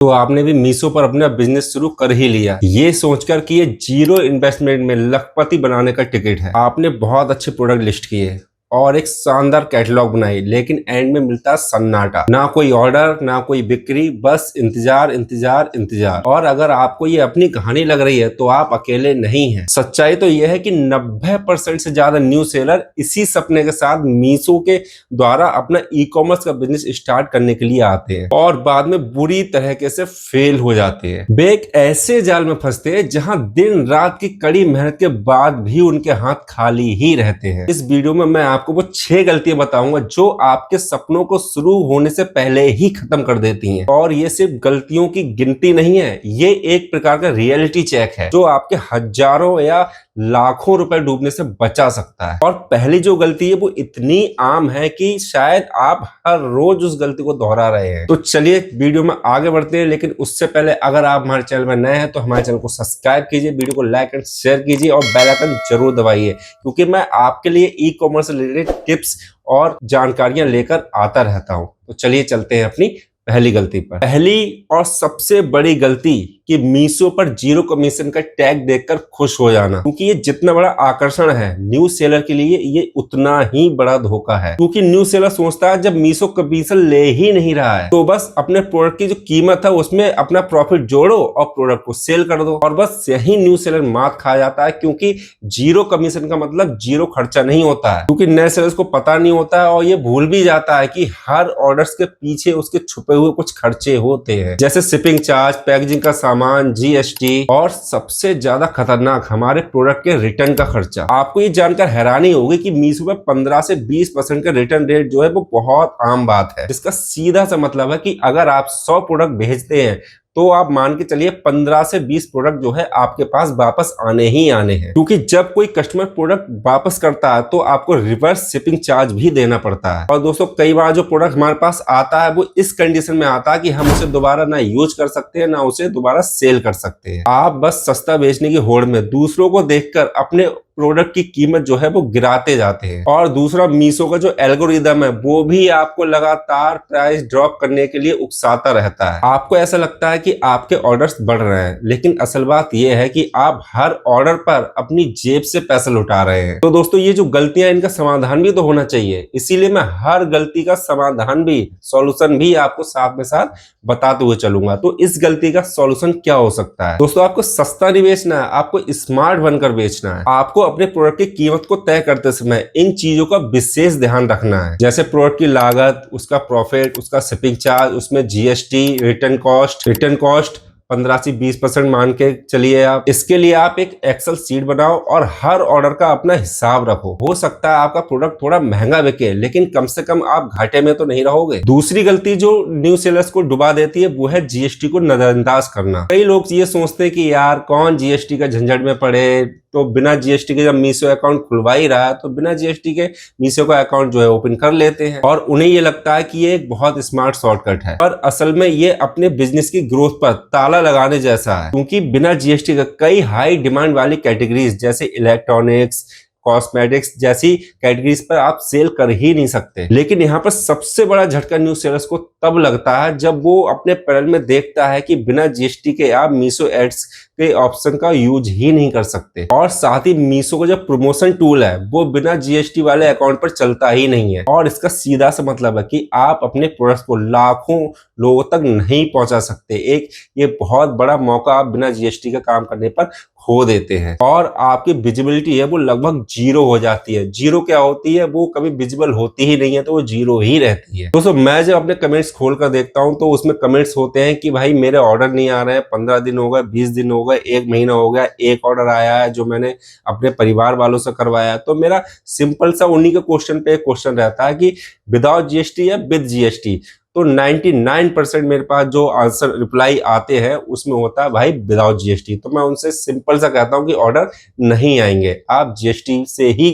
तो आपने भी मीशो पर अपना बिजनेस शुरू कर ही लिया, ये सोचकर कि ये जीरो इन्वेस्टमेंट में लखपति बनाने का टिकट है। आपने बहुत अच्छे प्रोडक्ट लिस्ट किए और एक शानदार कैटलॉग बनाई, लेकिन एंड में मिलता सन्नाटा, ना कोई ऑर्डर ना कोई बिक्री, बस इंतजार इंतजार इंतजार। और अगर आपको ये अपनी कहानी लग रही है तो आप अकेले नहीं हैं। सच्चाई तो यह है कि 90% से ज्यादा न्यू सेलर इसी सपने के साथ मीशो के द्वारा अपना ई कॉमर्स का बिजनेस स्टार्ट करने के लिए आते हैं और बाद में बुरी तरीके से फेल हो जाते हैं। वे एक ऐसे जाल में फंसते हैं जहां दिन रात की कड़ी मेहनत के बाद भी उनके हाथ खाली ही रहते हैं। इस वीडियो में मैं आपको वो 6 गलतियां बताऊंगा जो आपके सपनों को शुरू होने से पहले ही खत्म कर देती हैं। और ये सिर्फ गलतियों की गिनती नहीं है, ये एक प्रकार का रियलिटी चेक है जो आपके हजारों या लाखों रुपए डूबने से बचा सकता है। और पहली जो गलती है वो इतनी आम है कि शायद आप हर रोज उस गलती को दोहरा रहे हैं। तो चलिए वीडियो में आगे बढ़ते हैं, लेकिन उससे पहले अगर आप हमारे चैनल में नए हैं तो हमारे चैनल को सब्सक्राइब कीजिए, वीडियो को लाइक एंड शेयर कीजिए और बेल आइकन जरूर दबाइए, क्योंकि मैं आपके लिए ई कॉमर्स से रिलेटेड टिप्स और जानकारियां लेकर आता रहता हूं। तो चलिए चलते हैं अपनी पहली गलती पर। पहली और सबसे बड़ी गलती कि मीशो पर जीरो कमीशन का टैग देखकर खुश हो जाना, क्योंकि ये जितना बड़ा आकर्षण है न्यू सेलर के लिए, ये उतना ही बड़ा धोखा है। क्योंकि न्यू सेलर सोचता है जब मीशो कमीशन ले ही नहीं रहा है तो बस अपने प्रोडक्ट की जो कीमत है उसमें अपना प्रॉफिट जोड़ो और प्रोडक्ट को सेल कर दो। और बस यही न्यू सेलर मात खा जाता है, क्योंकि जीरो कमीशन का मतलब जीरो खर्चा नहीं होता है। क्योंकि नए सेलर्स को पता नहीं होता है और ये भूल भी जाता है कि हर ऑर्डर्स के पीछे उसके छुपे हुए कुछ खर्चे होते हैं, जैसे शिपिंग चार्ज, पैकेजिंग का सामान, जीएसटी और सबसे ज्यादा खतरनाक हमारे प्रोडक्ट के रिटर्न का खर्चा। आपको ये जानकर हैरानी होगी कि मीशो पे 15 से 20% का रिटर्न रेट जो है वो बहुत आम बात है। इसका सीधा सा मतलब है कि अगर आप 100 प्रोडक्ट भेजते हैं तो आप मान के चलिए 15 से 20 प्रोडक्ट जो है आपके पास वापस आने ही आने हैं। क्योंकि जब कोई कस्टमर प्रोडक्ट वापस करता है तो आपको रिवर्स शिपिंग चार्ज भी देना पड़ता है। और दोस्तों कई बार जो प्रोडक्ट हमारे पास आता है वो इस कंडीशन में आता है कि हम उसे दोबारा ना यूज कर सकते हैं ना उसे दोबारा सेल कर सकते हैं। आप बस सस्ता बेचने की होड़ में दूसरों को देखकर अपने प्रोडक्ट की कीमत जो है वो गिराते जाते हैं। और दूसरा, मीशो का जो एल्गोरिदम है वो भी आपको लगातार प्राइस ड्रॉप करने के लिए उकसाता रहता है। आपको ऐसा लगता है कि आपके ऑर्डर्स बढ़ रहे हैं, लेकिन असल बात यह है कि आप हर ऑर्डर पर अपनी जेब से पैसे लुटा रहे हैं। तो दोस्तों ये जो गलतियां, इनका समाधान भी तो होना चाहिए, इसीलिए मैं हर गलती का समाधान भी, सॉल्यूशन भी आपको साथ में साथ बताते हुए चलूंगा। तो इस गलती का सॉल्यूशन क्या हो सकता है? दोस्तों आपको सस्ता नहीं बेचना है, आपको स्मार्ट बनकर बेचना है। आपको अपने प्रोडक्ट की कीमत को तय करते समय इन चीजों का विशेष ध्यान रखना है, जैसे प्रोडक्ट की लागत, उसका प्रॉफिट, उसका शिपिंग चार्ज, उसमें जीएसटी, रिटर्न कॉस्ट 15 से 20% मान के चलिए आप। इसके लिए आप एक एक्सेल शीट बनाओ और हर ऑर्डर का अपना हिसाब रखो। हो सकता है आपका प्रोडक्ट थोड़ा महंगा बिके, लेकिन कम से कम आप घाटे में तो नहीं रहोगे। दूसरी गलती जो न्यू सेलर्स को डुबा देती है वो है जीएसटी को नजरअंदाज करना। कई लोग ये सोचते हैं कि यार कौन जीएसटी का झंझट में पड़े, तो बिना जीएसटी के जब मीशो अकाउंट खुलवा ही रहा है तो बिना जीएसटी के मीशो का अकाउंट जो है ओपन कर लेते हैं। और उन्हें ये लगता है कि ये एक बहुत स्मार्ट शॉर्टकट है, पर असल में ये अपने बिजनेस की ग्रोथ पर ताला लगाने जैसा है। क्योंकि बिना जीएसटी के कई हाई डिमांड वाली कैटेगरीज जैसे इलेक्ट्रॉनिक्स, कॉस्मेटिक्स जैसी कैटेगरीज पर आप सेल कर ही नहीं सकते। लेकिन यहाँ पर सबसे बड़ा झटका न्यू सेलर्स को तब लगता है जब वो अपने पैनल में देखता है कि बिना जीएसटी के आप मीशो एड्स के ऑप्शन का यूज ही नहीं कर सकते। और साथ ही मीशो का जो प्रमोशन टूल है वो बिना जीएसटी वाले अकाउंट पर चलता ही नहीं है। और इसका सीधा सा मतलब है कि आप अपने प्रोडक्ट को लाखों लोगों तक नहीं पहुंचा सकते। एक ये बहुत बड़ा मौका आप बिना जीएसटी का काम करने पर खो देते हैं और आपकी विजिबिलिटी है वो लगभग जीरो हो जाती है। जीरो क्या होती है? वो कभी विजिबल होती ही नहीं है, तो वो जीरो ही रहती है। दोस्तों मैं जब अपने कमेंट्स खोलकर देखता हूं तो उसमें कमेंट्स होते हैं कि भाई मेरे ऑर्डर नहीं आ रहे हैं, 15 दिन हो गए, 20 दिन हो गए, 1 महीना हो गया, एक ऑर्डर आया है जो मैंने अपने परिवार वालों से करवाया। तो मेरा सिंपल सा उन्हीं के क्वेश्चन पे एक क्वेश्चन रहता है कि विदाउट जीएसटी या विद जीएसटी। तो 99% मेरे पास जो आंसर रिप्लाई आते हैं उसमें होता है भाई विदाउट जीएसटी। तो मैं उनसे सिंपल सा कहता हूं कि ऑर्डर नहीं आएंगे, आप जीएसटी से ही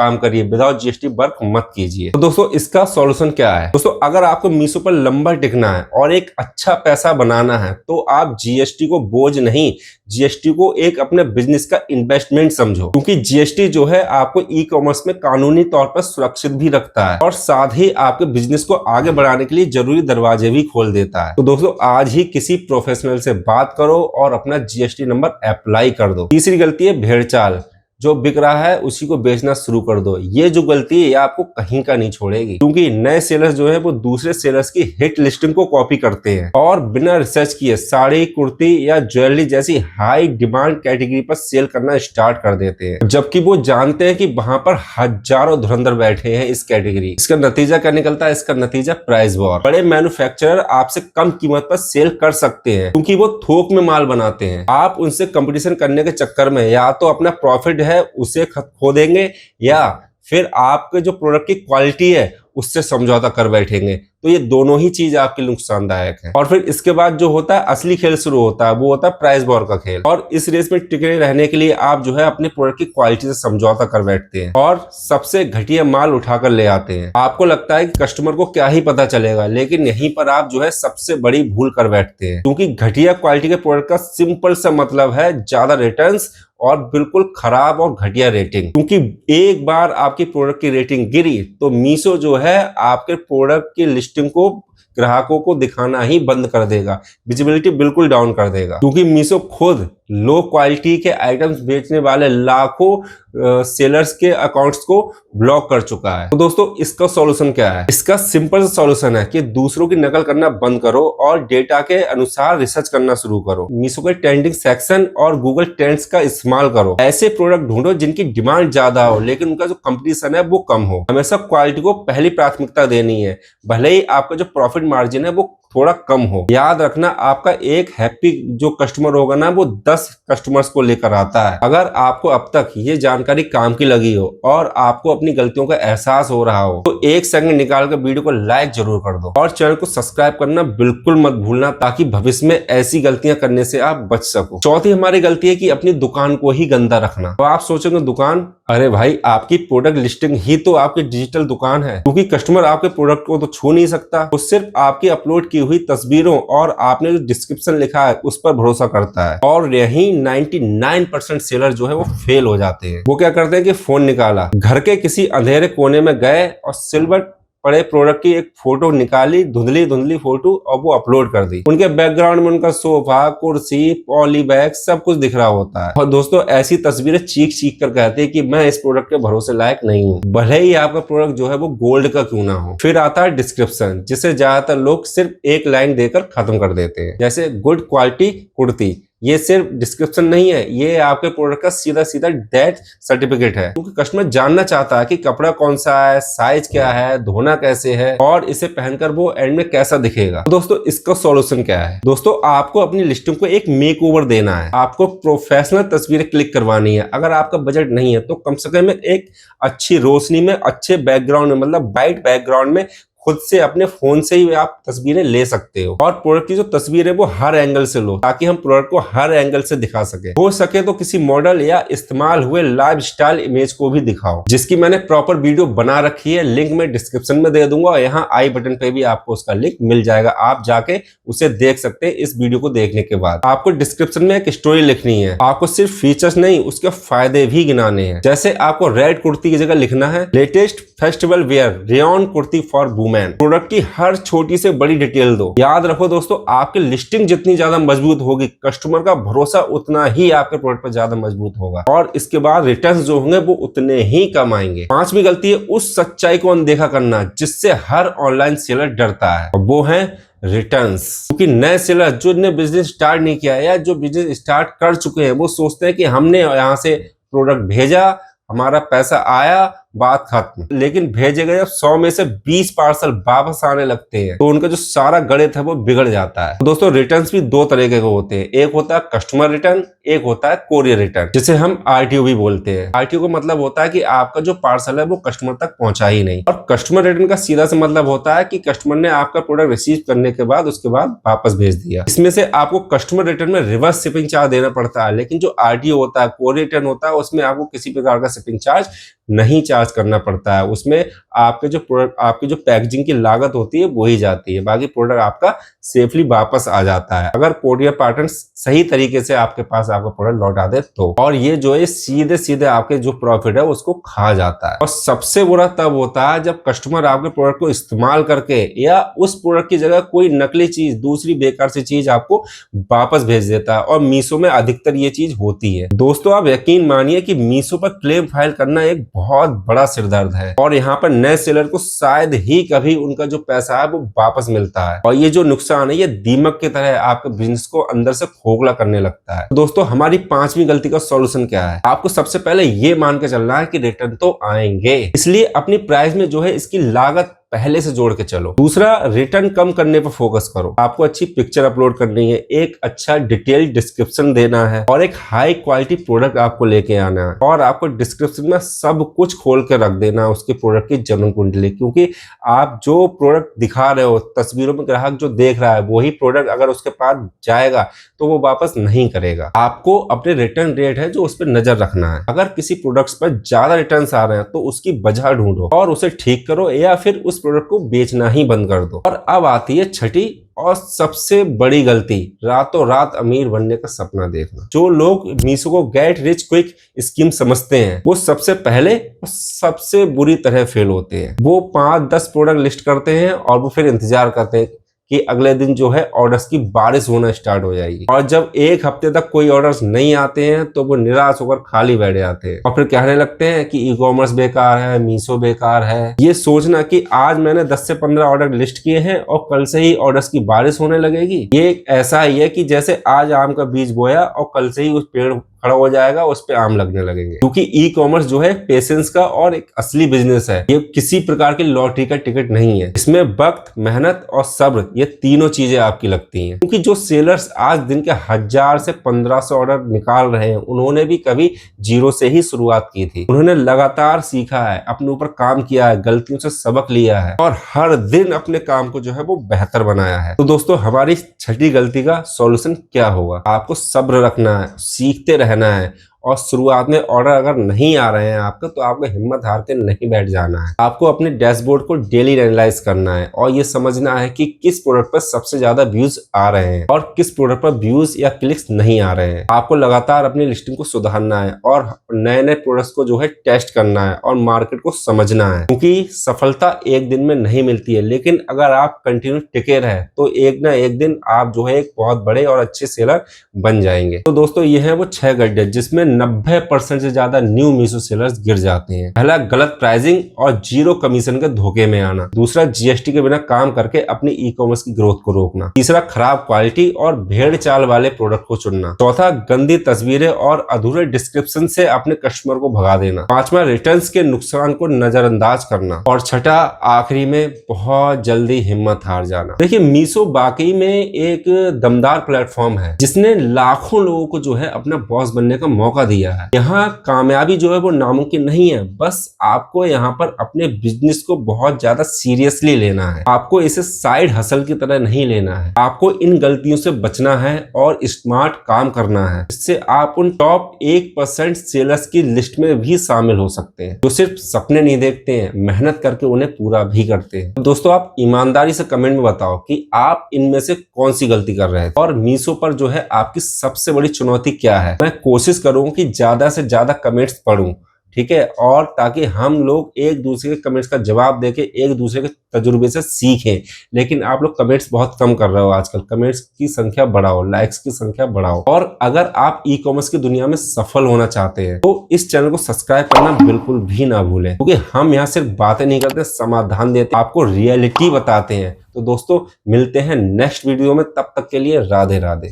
काम करिए, विदाउट जीएसटी वर्क मत कीजिए। तो दोस्तों इसका सॉल्यूशन क्या है? दोस्तों अगर आपको मीशो पर लंबा टिकना है और एक अच्छा पैसा बनाना है तो आप जीएसटी को बोझ नहीं, जीएसटी को एक अपने बिजनेस का इन्वेस्टमेंट समझो, क्योंकि जीएसटी जो है आपको ई कॉमर्स में कानूनी तौर पर सुरक्षित भी रखता है और साथ ही आपके बिजनेस को आगे बढ़ाने के लिए जरूरी दरवाजे भी खोल देता है। तो दोस्तों आज ही किसी प्रोफेशनल से बात करो और अपना जीएसटी नंबर अप्लाई कर दो। तीसरी गलती है भेड़चाल, जो बिक रहा है उसी को बेचना शुरू कर दो। ये जो गलती है ये आपको कहीं का नहीं छोड़ेगी, क्योंकि नए सेलर्स जो है वो दूसरे सेलर्स की हिट लिस्टिंग को कॉपी करते हैं और बिना रिसर्च किए साड़ी, कुर्ती या ज्वेलरी जैसी हाई डिमांड कैटेगरी पर सेल करना स्टार्ट कर देते हैं, जबकि वो जानते हैं कि वहां पर हजारों धुरंधर बैठे हैं इस कैटेगरी। इसका नतीजा क्या निकलता है? इसका नतीजा प्राइस वॉर। बड़े मैन्युफैक्चरर आपसे कम कीमत पर सेल कर सकते हैं क्योंकि वो थोक में माल बनाते हैं। आप उनसे कंपटीशन करने के चक्कर में या तो अपना प्रॉफिट है उसे खो देंगे या फिर आपके जो प्रोडक्ट की क्वालिटी है उससे समझौता कर बैठेंगे। तो ये दोनों ही चीज आपके लिए नुकसानदायक है। और फिर इसके बाद जो होता है असली खेल शुरू होता है, वो होता है प्राइस वॉर का खेल। और इस रेस में टिके रहने के लिए आप जो है अपने प्रोडक्ट की क्वालिटी से समझौता कर बैठते हैं और सबसे घटिया माल उठाकर ले आते हैं। आपको लगता है कि कस्टमर को क्या ही पता चलेगा, लेकिन यहीं पर आप जो है सबसे बड़ी भूल कर बैठते हैं, क्योंकि घटिया क्वालिटी के प्रोडक्ट का सिंपल सा मतलब है ज्यादा रिटर्न्स और बिल्कुल खराब और घटिया रेटिंग। क्योंकि एक बार आपकी प्रोडक्ट की रेटिंग गिरी तो मीशो जो है आपके प्रोडक्ट की लिस्टिंग को ग्राहकों को दिखाना ही बंद कर देगा, विजिबिलिटी बिल्कुल डाउन कर देगा, क्योंकि मीशो खुद लो क्वालिटी के आइटम्स बेचने वाले लाखों सेलर्स के अकाउंट्स को ब्लॉक कर चुका है। तो दोस्तों इसका सॉल्यूशन क्या है? इसका सिंपल सॉल्यूशन है कि दूसरों की नकल करना बंद करो और डेटा के अनुसार रिसर्च करना शुरू करो। मीशो के ट्रेंडिंग सेक्शन और गूगल ट्रेंड्स का इस्तेमाल करो। ऐसे प्रोडक्ट ढूंढो जिनकी डिमांड ज्यादा हो लेकिन उनका जो कंपटीशन है वो कम हो। हमेशा क्वालिटी को पहली प्राथमिकता देनी है, भले ही आपका जो प्रॉफिट मार्जिन है वो थोड़ा कम हो। याद रखना आपका एक हैप्पी जो कस्टमर होगा ना वो 10 कस्टमर्स को लेकर आता है। अगर आपको अब तक ये जानकारी काम की लगी हो और आपको अपनी गलतियों का एहसास हो रहा हो तो एक सेकंड निकाल कर वीडियो को लाइक जरूर कर दो और चैनल को सब्सक्राइब करना बिल्कुल मत भूलना, ताकि भविष्य में ऐसी गलतियां करने से आप बच सको। चौथी हमारी गलती है कि अपनी दुकान को ही गंदा रखना। तो आप सोचेंगे दुकान, अरे भाई आपकी प्रोडक्ट लिस्टिंग ही तो आपकी डिजिटल दुकान है, क्योंकि कस्टमर आपके प्रोडक्ट को तो छू नहीं सकता, वो सिर्फ आपकी अपलोड की हुई तस्वीरों और आपने जो डिस्क्रिप्शन लिखा है उस पर भरोसा करता है। और यही 99% सेलर जो है वो फेल हो जाते हैं। वो क्या करते हैं कि फोन निकाला, घर के किसी अंधेरे कोने में गए और सिल्वर पड़े प्रोडक्ट की एक फोटो निकाली, धुंधली धुंधली फोटो, और वो अपलोड कर दी। उनके बैकग्राउंड में उनका सोफा, कुर्सी, पॉली बैग सब कुछ दिख रहा होता है। और दोस्तों ऐसी तस्वीरें चीख चीख कर कहते हैं कि मैं इस प्रोडक्ट के भरोसे लायक नहीं हूँ, भले ही आपका प्रोडक्ट जो है वो गोल्ड का क्यों ना हो। फिर आता है डिस्क्रिप्शन, जिसे ज्यादातर लोग सिर्फ एक लाइन देकर खत्म कर देते हैं, जैसे गुड क्वालिटी कुर्ती। ये सिर्फ डिस्क्रिप्शन नहीं है, ये आपके प्रोडक्ट का सीधा सीधा डेट सर्टिफिकेट है, क्योंकि कस्टमर जानना चाहता है कि कपड़ा कौन सा है, साइज क्या है, धोना कैसे है और इसे पहनकर वो एंड में कैसा दिखेगा। तो दोस्तों इसका सॉल्यूशन क्या है? दोस्तों आपको अपनी लिस्टिंग को एक मेकओवर देना है। आपको प्रोफेशनल तस्वीरें क्लिक करवानी है। अगर आपका बजट नहीं है तो कम से कम एक अच्छी रोशनी में, अच्छे बैकग्राउंड में, मतलब ब्राइट बैकग्राउंड में खुद से अपने फोन से ही आप तस्वीरें ले सकते हो। और प्रोडक्ट की जो तस्वीर है वो हर एंगल से लो, ताकि हम प्रोडक्ट को हर एंगल से दिखा सके। हो सके तो किसी मॉडल या इस्तेमाल हुए लाइफ स्टाइल इमेज को भी दिखाओ, जिसकी मैंने प्रॉपर वीडियो बना रखी है। लिंक मैं डिस्क्रिप्शन में दे दूंगा और यहाँ आई बटन पे भी आपको उसका लिंक मिल जाएगा, आप जाके उसे देख सकते हैं। इस वीडियो को देखने के बाद आपको डिस्क्रिप्शन में एक स्टोरी लिखनी है। आपको सिर्फ फीचर्स नहीं, उसके फायदे भी गिनाने हैं। जैसे आपको रेड कुर्ती की जगह लिखना है latest festival wear rayon kurti for women. Product की हर छोटी से बड़ी डिटेल दो। याद रखो दोस्तों, आपकी लिस्टिंग जितनी ज्यादा मजबूत होगी, कस्टमर का भरोसा उतना ही आपके प्रोडक्ट पर ज्यादा मजबूत होगा और इसके बाद रिटर्न जो होंगे वो उतने ही कम आएंगे। पांचवी गलती है उस सच्चाई को अनदेखा करना जिससे हर ऑनलाइन सेलर डरता है, और वो है रिटर्न्स। क्योंकि नए सेलर जो ने बिजनेस स्टार्ट नहीं किया या जो बिजनेस स्टार्ट कर चुके हैं वो सोचते हैं कि हमने यहाँ से प्रोडक्ट भेजा, हमारा पैसा आया, बात खत्म। लेकिन भेजे गए 100 में से 20 पार्सल वापस आने लगते हैं तो उनका जो सारा गणित है वो बिगड़ जाता है। तो दोस्तों रिटर्न्स भी दो तरह के होते हैं, एक होता है कस्टमर रिटर्न, एक होता है कोरियर रिटर्न, जिसे हम आरटीओ भी बोलते हैं। आरटीओ का मतलब होता है कि आपका जो पार्सल है वो कस्टमर तक पहुंचा ही नहीं, और कस्टमर रिटर्न का सीधा से मतलब होता है कि कस्टमर ने आपका प्रोडक्ट रिसीव करने के बाद उसके बाद वापस भेज दिया। इसमें से आपको कस्टमर रिटर्न में रिवर्स शिपिंग चार्ज देना पड़ता है, लेकिन जो आरटीओ होता है, कोरियर रिटर्न होता है, उसमें आपको किसी प्रकार का शिपिंग चार्ज नहीं चार्ज चार्ज करना पड़ता है, उसमें आपके जो प्रोडक्ट, आपकी जो पैकेजिंग की लागत होती है वो ही जाती है, बाकी प्रोडक्ट आपका सेफली वापस आ जाता है अगर कोरियर पार्टनर सही तरीके से आपके पास आपका प्रोडक्ट लौटा दे तो। और ये जो है सीधे सीधे आपके जो प्रॉफिट है उसको खा जाता है। और सबसे बुरा तब होता है जब कस्टमर आपके प्रोडक्ट को इस्तेमाल करके या उस प्रोडक्ट की जगह कोई नकली चीज, दूसरी बेकार सी चीज आपको वापस भेज देता है। और मीशो में अधिकतर ये चीज होती है। दोस्तों आप यकीन मानिए कि मीशो पर क्लेम फाइल करना एक बहुत बड़ा सिरदर्द है और यहाँ पर नए सेलर को शायद ही कभी उनका जो पैसा है वो वापस मिलता है। और ये जो नुकसान है ये दीमक की तरह आपके बिजनेस को अंदर से खोखला करने लगता है। दोस्तों हमारी 5वीं गलती का सॉल्यूशन क्या है? आपको सबसे पहले ये मान के चलना है कि रिटर्न तो आएंगे, इसलिए अपनी प्राइस में जो है इसकी लागत पहले से जोड़ के चलो। दूसरा, रिटर्न कम करने पर फोकस करो। आपको अच्छी पिक्चर अपलोड करनी है, एक अच्छा डिटेल डिस्क्रिप्शन देना है और एक हाई क्वालिटी प्रोडक्ट आपको लेके आना है। और आपको डिस्क्रिप्शन में सब कुछ खोल कर रख देना है उसके प्रोडक्ट की जन्म कुंडली, क्योंकि आप जो प्रोडक्ट दिखा रहे हो तस्वीरों में ग्राहक जो देख रहा है वही प्रोडक्ट अगर उसके पास जाएगा तो वो वापस नहीं करेगा। आपको अपने रिटर्न रेट है जो उस पर नजर रखना है। अगर किसी प्रोडक्ट्स पर ज्यादा रिटर्न आ रहे हैं तो उसकी वजह ढूंढो और उसे ठीक करो या फिर उस प्रोडक्ट को बेचना ही बंद कर दो। और अब आती है छठी और सबसे बड़ी गलती, रातों रात अमीर बनने का सपना देखना। जो लोग मीशो को गेट रिच क्विक स्कीम समझते हैं वो सबसे पहले और सबसे बुरी तरह फेल होते हैं। वो 5-10 प्रोडक्ट लिस्ट करते हैं और वो फिर इंतजार करते हैं कि अगले दिन जो है ऑर्डर्स की बारिश होना स्टार्ट हो जाएगी। और जब एक हफ्ते तक कोई ऑर्डर्स नहीं आते हैं तो वो निराश होकर खाली बैठ जाते हैं और फिर कहने लगते हैं कि ई कॉमर्स बेकार है, मीशो बेकार है। ये सोचना कि आज मैंने 10 से 15 ऑर्डर लिस्ट किए हैं और कल से ही ऑर्डर्स की बारिश होने लगेगी, ये ऐसा ही है कि जैसे आज आम का बीज बोया और कल से ही उस पेड़ खड़ा हो जाएगा, उस पे आम लगने लगेंगे। क्योंकि ई कॉमर्स जो है पेशेंस का और एक असली बिजनेस है। ये किसी प्रकार की लॉटरी का टिकट नहीं है। इसमें वक्त, मेहनत और सब्र ये तीनों चीजें आपकी लगती हैं। क्योंकि जो सेलर्स आज दिन के 1000 से 1500 ऑर्डर निकाल रहे हैं उन्होंने भी कभी जीरो से ही शुरुआत की थी। उन्होंने लगातार सीखा है, अपने ऊपर काम किया है, गलतियों से सबक लिया है और हर दिन अपने काम को जो है वो बेहतर बनाया है। तो दोस्तों हमारी छठी गलती का सॉल्यूशन क्या होगा? आपको सब्र रखना है, सीखते रहना है और शुरुआत में ऑर्डर अगर नहीं आ रहे हैं आपके तो आपको हिम्मत हार के नहीं बैठ जाना है। आपको अपने डैशबोर्ड को डेली एनालाइज करना है और ये समझना है कि किस प्रोडक्ट पर सबसे ज्यादा व्यूज आ रहे हैं और किस प्रोडक्ट पर व्यूज या क्लिक्स नहीं आ रहे हैं। आपको लगातार अपनी लिस्टिंग को सुधारना है और नए नए प्रोडक्ट्स को जो है टेस्ट करना है और मार्केट को समझना है। क्योंकि सफलता एक दिन में नहीं मिलती है, लेकिन अगर आप कंटिन्यू टिके रहे तो एक ना एक दिन आप जो है एक बहुत बड़े और अच्छे सेलर बन जाएंगे। तो दोस्तों ये है वो 6 गड्ढे जिसमें 90% से ज्यादा न्यू मीशो सेलर्स गिर जाते हैं। पहला, गलत प्राइसिंग और जीरो कमीशन के धोखे में आना। दूसरा, जीएसटी के बिना काम करके अपनी ई कॉमर्स की ग्रोथ को रोकना। तीसरा, खराब क्वालिटी और भेड़ चाल वाले प्रोडक्ट को चुनना। चौथा, गंदी तस्वीरें और अधूरे डिस्क्रिप्शन से अपने कस्टमर को भगा देना। पांचवा, रिटर्न्स के नुकसान को नजरअंदाज करना। और छठा, आखिरी में बहुत जल्दी हिम्मत हार जाना। देखिए मीशो वाकई में एक दमदार प्लेटफॉर्म है जिसने लाखों लोगों को जो है अपना बॉस बनने का मौका दिया है। यहाँ कामयाबी जो है वो नामुमकिन नहीं है, बस आपको यहाँ पर अपने बिजनेस को बहुत ज्यादा सीरियसली लेना है। आपको इसे साइड हसल की तरह नहीं लेना है। आपको इन गलतियों से बचना है और स्मार्ट काम करना है। इससे आप उन टॉप 1% सेलर्स की लिस्ट में भी शामिल हो सकते हैं जो सिर्फ सपने नहीं देखते हैं, मेहनत करके उन्हें पूरा भी करते हैं। तो दोस्तों आप ईमानदारी से कमेंट में बताओ कि आप इनमें से कौन सी गलती कर रहे हैं और मीशो पर जो है आपकी सबसे बड़ी चुनौती क्या है। मैं कोशिश करूंगा कि ज्यादा से ज्यादा कमेंट्स पढूं, ठीक है, और ताकि हम लोग एक दूसरे के कमेंट्स का जवाब देके एक दूसरे के तजुर्बे से सीखें। लेकिन आप लोग कमेंट्स बहुत कम कर रहे हो आजकल। कमेंट्स की संख्या बढ़ाओ, लाइक्स की संख्या बढ़ाओ। और अगर आप ई कॉमर्स की दुनिया में सफल होना चाहते हैं तो इस चैनल को सब्सक्राइब करना बिल्कुल भी ना भूलें, क्योंकि हम यहाँ सिर्फ बातें नहीं करते, समाधान देते, आपको रियलिटी बताते हैं। तो दोस्तों मिलते हैं नेक्स्ट वीडियो में, तब तक के लिए राधे राधे।